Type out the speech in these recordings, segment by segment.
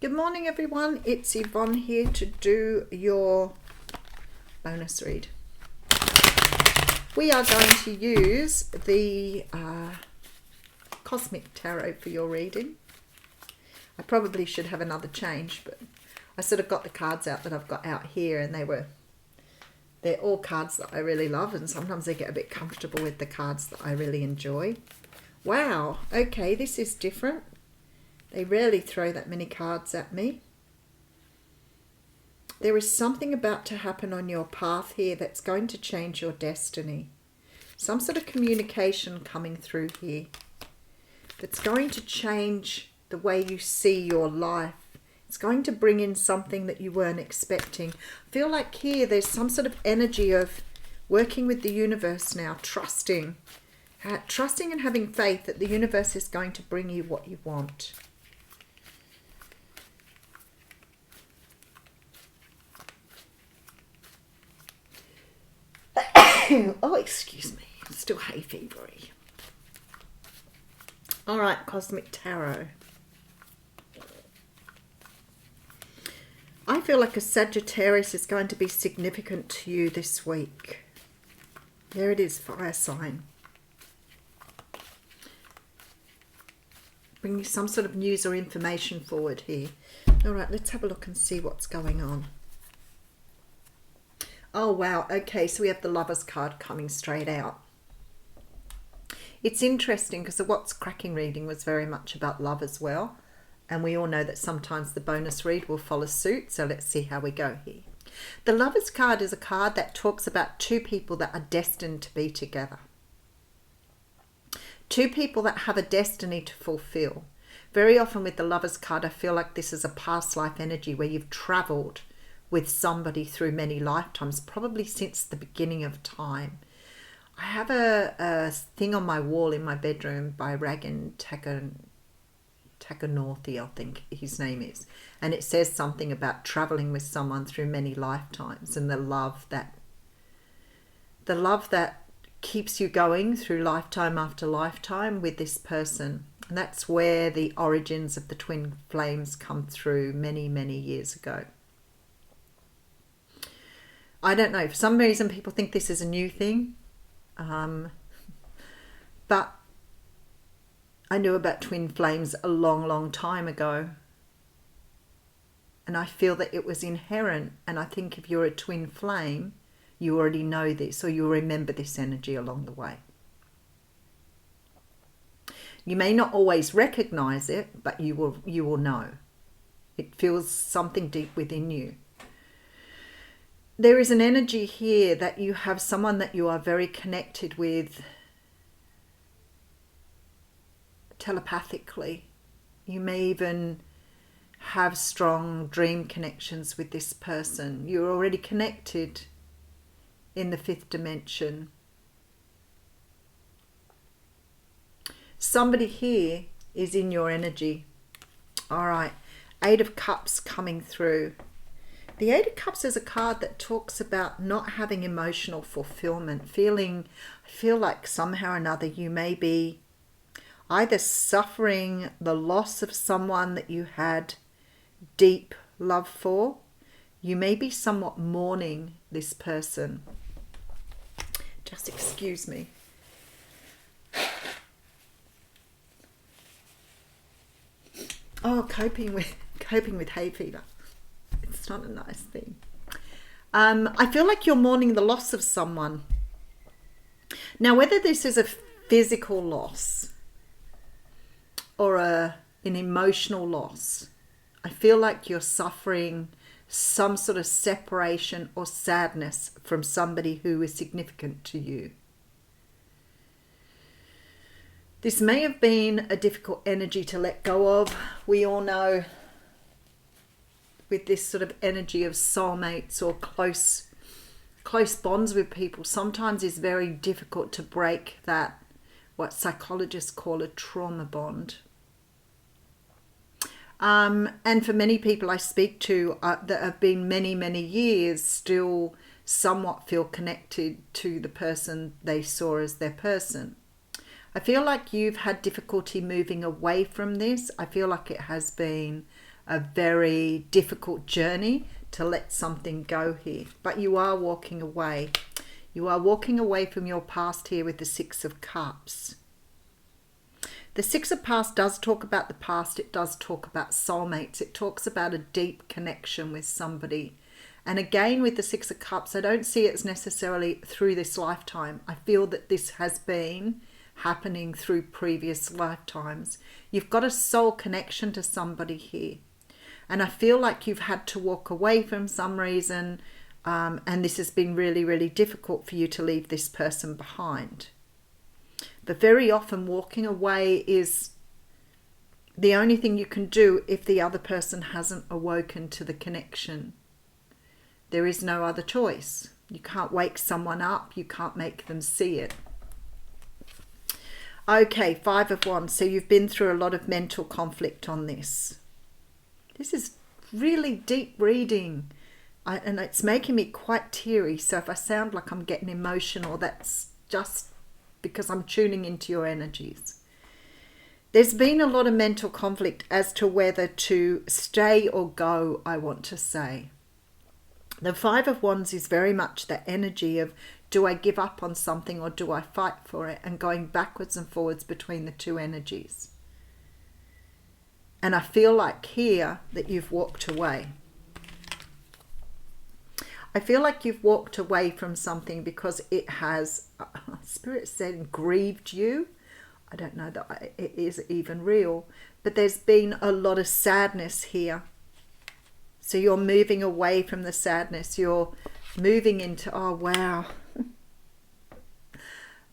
Good morning everyone, it's Yvonne here to do your bonus read. We are going to use the Cosmic Tarot for your reading. I probably should have another change, but I sort of got the cards out that I've got out here, and they're all cards that I really love, and sometimes I get a bit comfortable with the cards that I really enjoy. Wow, okay, this is different. They rarely throw that many cards at me. There is something about to happen on your path here that's going to change your destiny. Some sort of communication coming through here that's going to change the way you see your life. It's going to bring in something that you weren't expecting. I feel like here there's some sort of energy of working with the universe now, trusting and having faith that the universe is going to bring you what you want. Oh, excuse me, I'm still hay fevery. All right, Cosmic Tarot. I feel like a Sagittarius is going to be significant to you this week. There it is, fire sign. Bring you some sort of news or information forward here. All right, let's have a look and see what's going on. Oh, wow. Okay, so we have the Lovers card coming straight out. It's interesting because the What's Cracking reading was very much about love as well. And we all know that sometimes the bonus read will follow suit. So let's see how we go here. The Lovers card is a card that talks about two people that are destined to be together. Two people that have a destiny to fulfill. Very often with the Lovers card, I feel like this is a past life energy where you've travelled with somebody through many lifetimes, probably since the beginning of time. I have a thing on my wall in my bedroom by Ragan Takanorthi, I think his name is, and it says something about traveling with someone through many lifetimes and the love that keeps you going through lifetime after lifetime with this person. And that's where the origins of the twin flames come through many, many years ago. I don't know, for some reason people think this is a new thing, but I knew about twin flames a long, long time ago, and I feel that it was inherent, and I think if you're a twin flame, you already know this, or you'll remember this energy along the way. You may not always recognize it, but you will know. It feels something deep within you. There is an energy here that you have someone that you are very connected with telepathically. You may even have strong dream connections with this person. You're already connected in the fifth dimension. Somebody here is in your energy. All right, Eight of Cups coming through. The Eight of Cups is a card that talks about not having emotional fulfillment, I feel like somehow or another you may be either suffering the loss of someone that you had deep love for. You may be somewhat mourning this person. Just excuse me. Oh, coping with hay fever. It's not a nice thing. I feel like you're mourning the loss of someone. Now, whether this is a physical loss or an emotional loss, I feel like you're suffering some sort of separation or sadness from somebody who is significant to you. This may have been a difficult energy to let go of. We all know with this sort of energy of soulmates or close bonds with people, sometimes it's very difficult to break that, what psychologists call a trauma bond. And for many people I speak to that have been many, many years, still somewhat feel connected to the person they saw as their person. I feel like you've had difficulty moving away from this. I feel like it has been a very difficult journey to let something go here. But you are walking away. You are walking away from your past here with the Six of Cups. The Six of Past does talk about the past. It does talk about soulmates. It talks about a deep connection with somebody. And again, with the Six of Cups, I don't see it as necessarily through this lifetime. I feel that this has been happening through previous lifetimes. You've got a soul connection to somebody here. And I feel like you've had to walk away from some reason. And this has been really, really difficult for you to leave this person behind. But very often walking away is the only thing you can do if the other person hasn't awoken to the connection. There is no other choice. You can't wake someone up. You can't make them see it. Okay, Five of Wands. So you've been through a lot of mental conflict on this. This is really deep reading. And it's making me quite teary. So if I sound like I'm getting emotional, that's just because I'm tuning into your energies. There's been a lot of mental conflict as to whether to stay or go, I want to say. The Five of Wands is very much the energy of, do I give up on something or do I fight for it? And going backwards and forwards between the two energies. And I feel like here that you've walked away. I feel like you've walked away from something because it has, Spirit said, grieved you. I don't know that it is even real, but there's been a lot of sadness here. So you're moving away from the sadness. You're moving into, oh wow,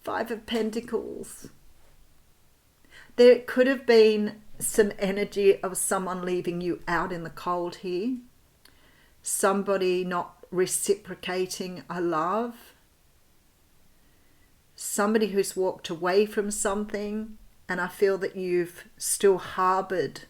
Five of Pentacles. There could have been some energy of someone leaving you out in the cold here. Somebody not reciprocating a love. Somebody who's walked away from something, and I feel that you've still harbored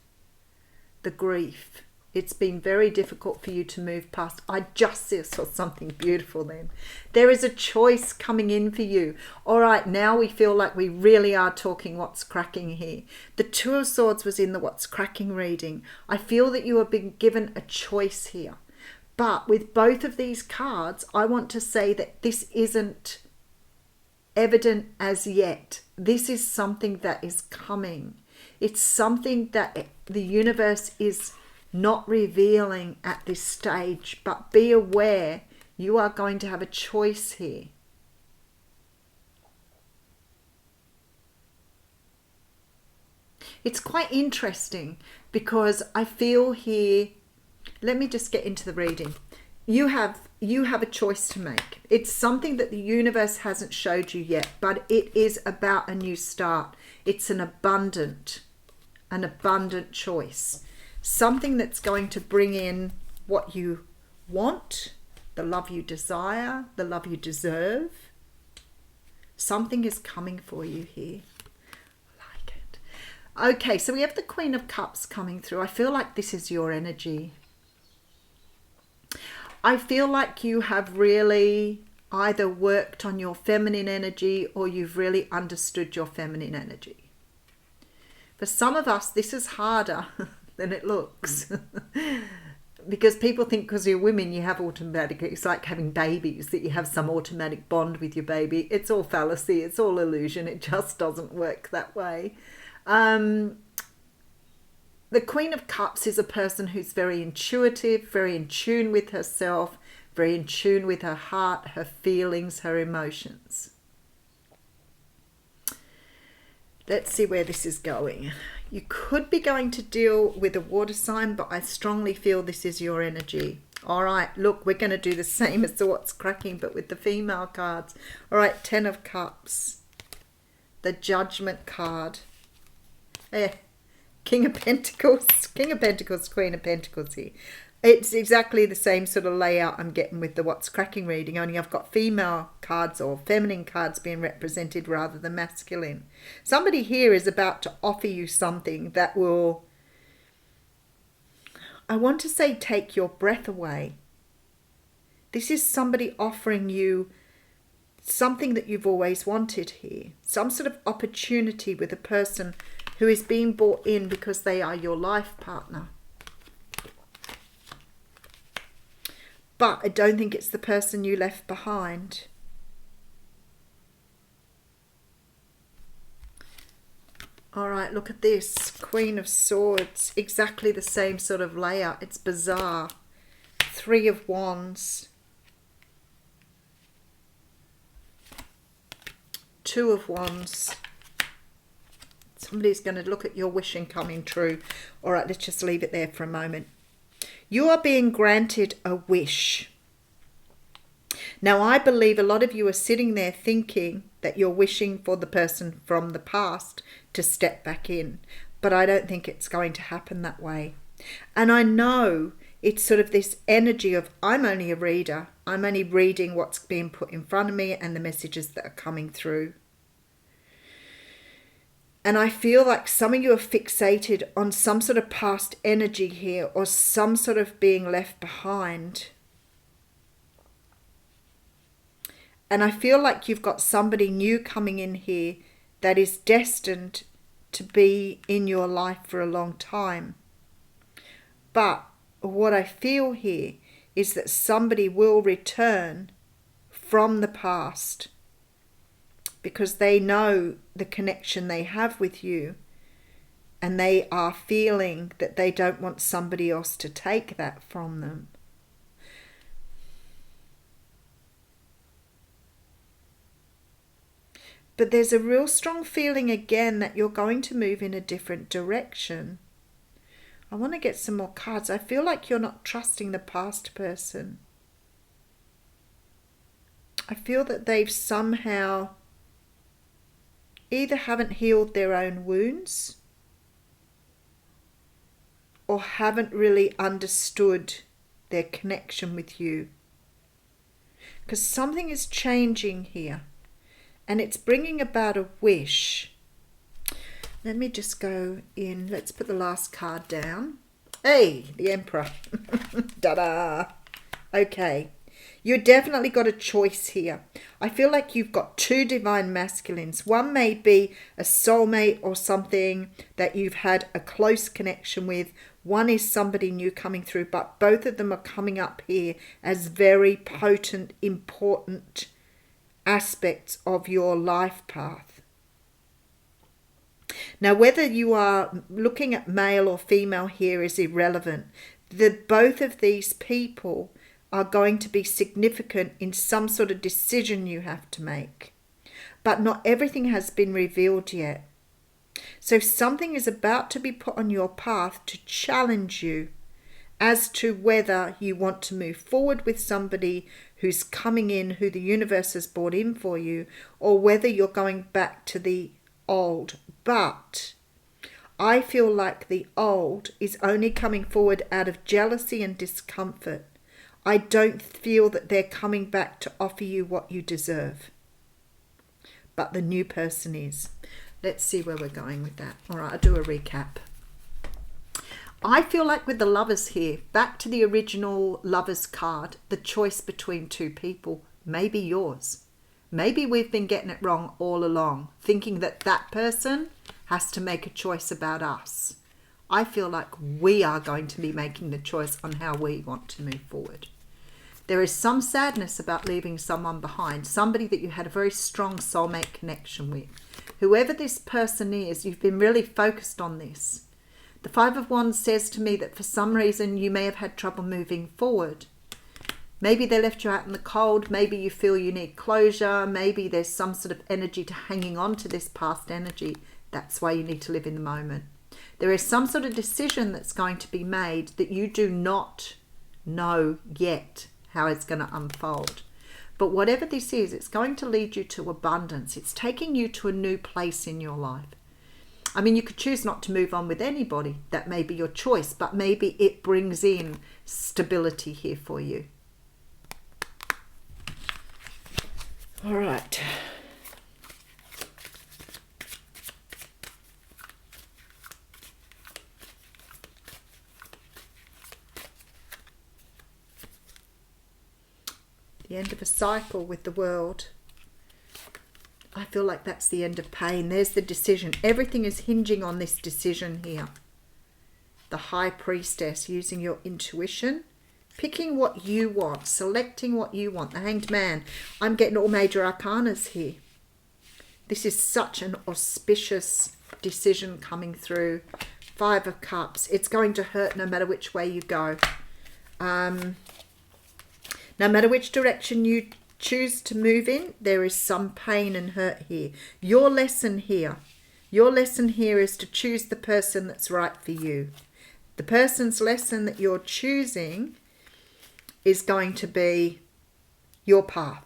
the grief. It's been very difficult for you to move past. I just saw something beautiful then. There is a choice coming in for you. All right, now we feel like we really are talking what's cracking here. The Two of Swords was in the what's cracking reading. I feel that you have been given a choice here. But with both of these cards, I want to say that this isn't evident as yet. This is something that is coming. It's something that the universe is not revealing at this stage. But be aware, you are going to have a choice here. It's quite interesting because I feel here, let me just get into the reading. You have a choice to make. It's something that the universe hasn't showed you yet, but it is about a new start. It's an abundant choice. Something that's going to bring in what you want, the love you desire, the love you deserve. Something is coming for you here. I like it. Okay, so we have the Queen of Cups coming through. I feel like this is your energy. I feel like you have really either worked on your feminine energy or you've really understood your feminine energy. For some of us, this is harder than it looks. Because people think because you're women, you have automatic, it's like having babies, that you have some automatic bond with your baby. It's all fallacy. It's all illusion. It just doesn't work that way. The Queen of Cups is a person who's very intuitive, very in tune with herself, very in tune with her heart, her feelings, her emotions. Let's see where this is going. You could be going to deal with a water sign, but I strongly feel this is your energy. All right, look, we're going to do the same as the what's cracking, but with the female cards. All right, Ten of Cups. The Judgment card. King of Pentacles, Queen of Pentacles here. It's exactly the same sort of layout I'm getting with the what's cracking reading, only I've got female cards or feminine cards being represented rather than masculine. Somebody here is about to offer you something that will, I want to say, take your breath away. This is somebody offering you something that you've always wanted here. Some sort of opportunity with a person who is being brought in because they are your life partner. But I don't think it's the person you left behind. All right, look at this. Queen of Swords. Exactly the same sort of layout. It's bizarre. Three of Wands. Two of Wands. Somebody's going to look at your wishing coming true. All right, let's just leave it there for a moment. You are being granted a wish. Now, I believe a lot of you are sitting there thinking that you're wishing for the person from the past to step back in. But I don't think it's going to happen that way. And I know it's sort of this energy of, I'm only a reader. I'm only reading what's being put in front of me and the messages that are coming through. And I feel like some of you are fixated on some sort of past energy here, or some sort of being left behind. And I feel like you've got somebody new coming in here that is destined to be in your life for a long time. But what I feel here is that somebody will return from the past because they know the connection they have with you, and they are feeling that they don't want somebody else to take that from them. But there's a real strong feeling again that you're going to move in a different direction. I want to get some more cards. I feel like you're not trusting the past person. I feel that they've somehow either haven't healed their own wounds or haven't really understood their connection with you. Because something is changing here. And it's bringing about a wish. Let me just go in. Let's put the last card down. Hey, the Emperor. Ta-da. Okay. You definitely got a choice here. I feel like you've got two divine masculines. One may be a soulmate or something that you've had a close connection with. One is somebody new coming through, but both of them are coming up here as very potent, important aspects of your life path. Now, whether you are looking at male or female here is irrelevant. Both of these people are going to be significant in some sort of decision you have to make. But not everything has been revealed yet. So something is about to be put on your path to challenge you as to whether you want to move forward with somebody who's coming in, who the universe has brought in for you, or whether you're going back to the old. But I feel like the old is only coming forward out of jealousy and discomfort. I don't feel that they're coming back to offer you what you deserve. But the new person is. Let's see where we're going with that. All right, I'll do a recap. I feel like with the Lovers here, back to the original Lovers card, the choice between two people may be yours. Maybe we've been getting it wrong all along, thinking that that person has to make a choice about us. I feel like we are going to be making the choice on how we want to move forward. There is some sadness about leaving someone behind, somebody that you had a very strong soulmate connection with. Whoever this person is, you've been really focused on this. The Five of Wands says to me that for some reason you may have had trouble moving forward. Maybe they left you out in the cold. Maybe you feel you need closure. Maybe there's some sort of energy to hanging on to this past energy. That's why you need to live in the moment. There is some sort of decision that's going to be made that you do not know yet how it's going to unfold. But whatever this is, it's going to lead you to abundance. It's taking you to a new place in your life. I mean, you could choose not to move on with anybody. That may be your choice, but maybe it brings in stability here for you. All right. The end of a cycle with the World. I feel like that's the end of pain. There's the decision. Everything is hinging on this decision here. The High Priestess, using your intuition Picking what you want, selecting what you want. The Hanged Man. I'm getting all major arcanas here. This is such an auspicious decision coming through. 5 of Cups. It's going to hurt no matter which way you go. No matter which direction you choose to move in, there is some pain and hurt here. Your lesson here is to choose the person that's right for you. The person's lesson that you're choosing is going to be your path.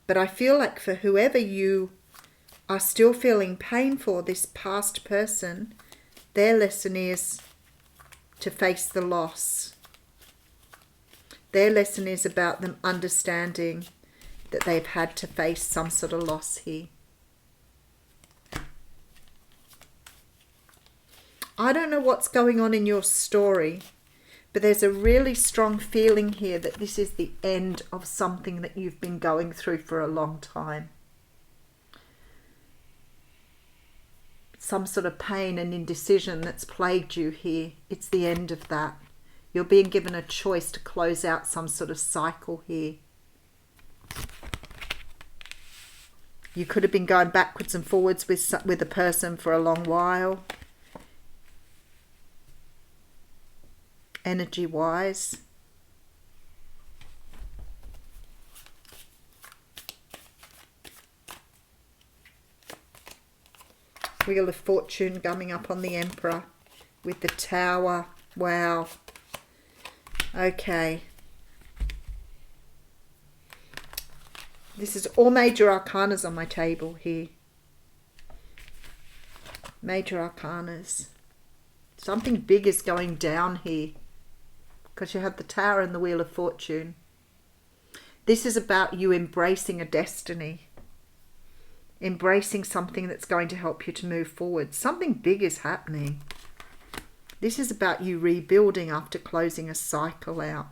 But I feel like for whoever you are still feeling pain for, this past person, their lesson is to face the loss. Their lesson is about them understanding that they've had to face some sort of loss here. I don't know what's going on in your story, but there's a really strong feeling here that this is the end of something that you've been going through for a long time. Some sort of pain and indecision that's plagued you here. It's the end of that. You're being given a choice to close out some sort of cycle here. You could have been going backwards and forwards with a person for a long while. Energy-wise. Wheel of Fortune coming up on the Emperor with the Tower. Wow. Okay. This is all major arcanas on my table here. Major arcanas. Something big is going down here because you have the Tower and the Wheel of Fortune. This is about you embracing a destiny. Embracing something that's going to help you to move forward. Something big is happening. This is about you rebuilding after closing a cycle out.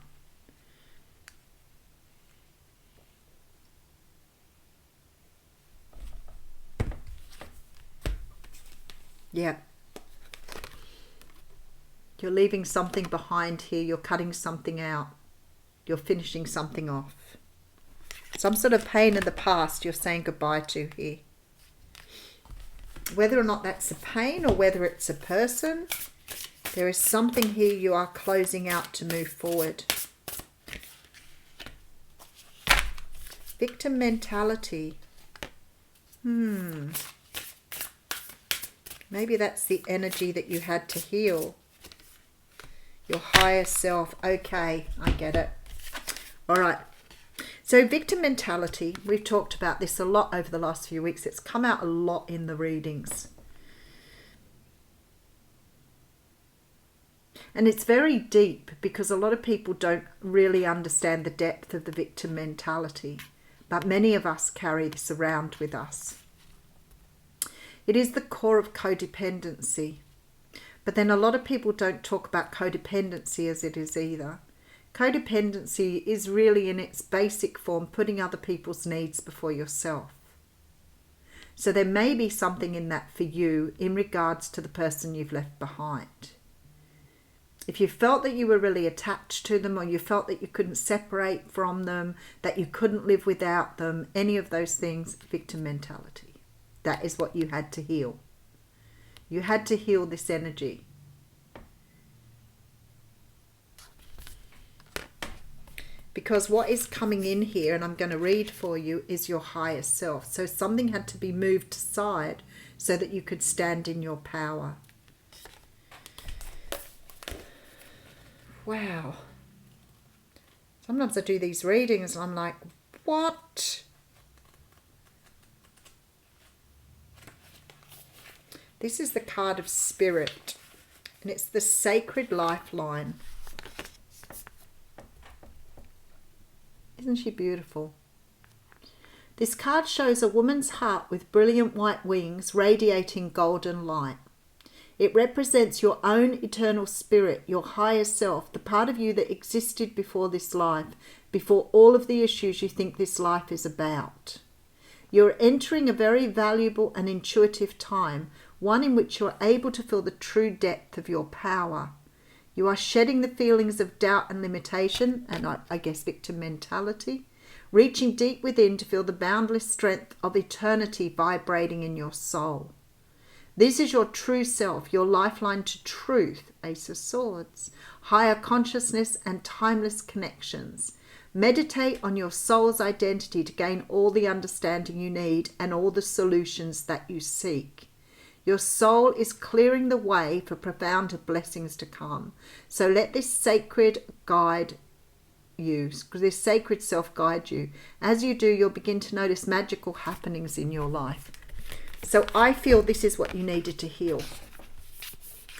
Yeah. You're leaving something behind here. You're cutting something out. You're finishing something off. Some sort of pain in the past you're saying goodbye to here. Whether or not that's a pain or whether it's a person, there is something here you are closing out to move forward. Victim mentality. Maybe that's the energy that you had to heal. Your higher self. Okay, I get it. All right. So victim mentality, we've talked about this a lot over the last few weeks. It's come out a lot in the readings. And it's very deep because a lot of people don't really understand the depth of the victim mentality. But many of us carry this around with us. It is the core of codependency. But then a lot of people don't talk about codependency as it is either. Codependency is really in its basic form putting other people's needs before yourself. So there may be something in that for you in regards to the person you've left behind. If you felt that you were really attached to them or you felt that you couldn't separate from them, that you couldn't live without them, any of those things, victim mentality. That is what you had to heal. You had to heal this energy. Because what is coming in here, and I'm going to read for you, is your higher self. So something had to be moved aside so that you could stand in your power. Wow. Sometimes I do these readings and I'm like, what? This is the card of Spirit, and it's the sacred lifeline. Isn't she beautiful? This card shows a woman's heart with brilliant white wings radiating golden light. It represents your own eternal spirit, your higher self, the part of you that existed before this life, before all of the issues you think this life is about. You're entering a very valuable and intuitive time, one in which you're able to feel the true depth of your power. You are shedding the feelings of doubt and limitation, and I guess victim mentality, reaching deep within to feel the boundless strength of eternity vibrating in your soul. This is your true self, your lifeline to truth, Ace of Swords, higher consciousness and timeless connections. Meditate on your soul's identity to gain all the understanding you need and all the solutions that you seek. Your soul is clearing the way for profound blessings to come. So let this sacred guide you, this sacred self guide you. As you do, you'll begin to notice magical happenings in your life. So I feel this is what you needed to heal.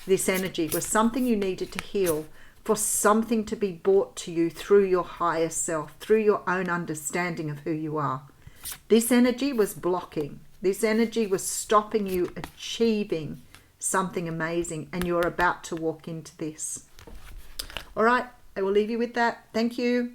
This energy was something you needed to heal, for something to be brought to you through your higher self, through your own understanding of who you are. This energy was blocking. This energy was stopping you achieving something amazing, and you're about to walk into this. All right, I will leave you with that. Thank you.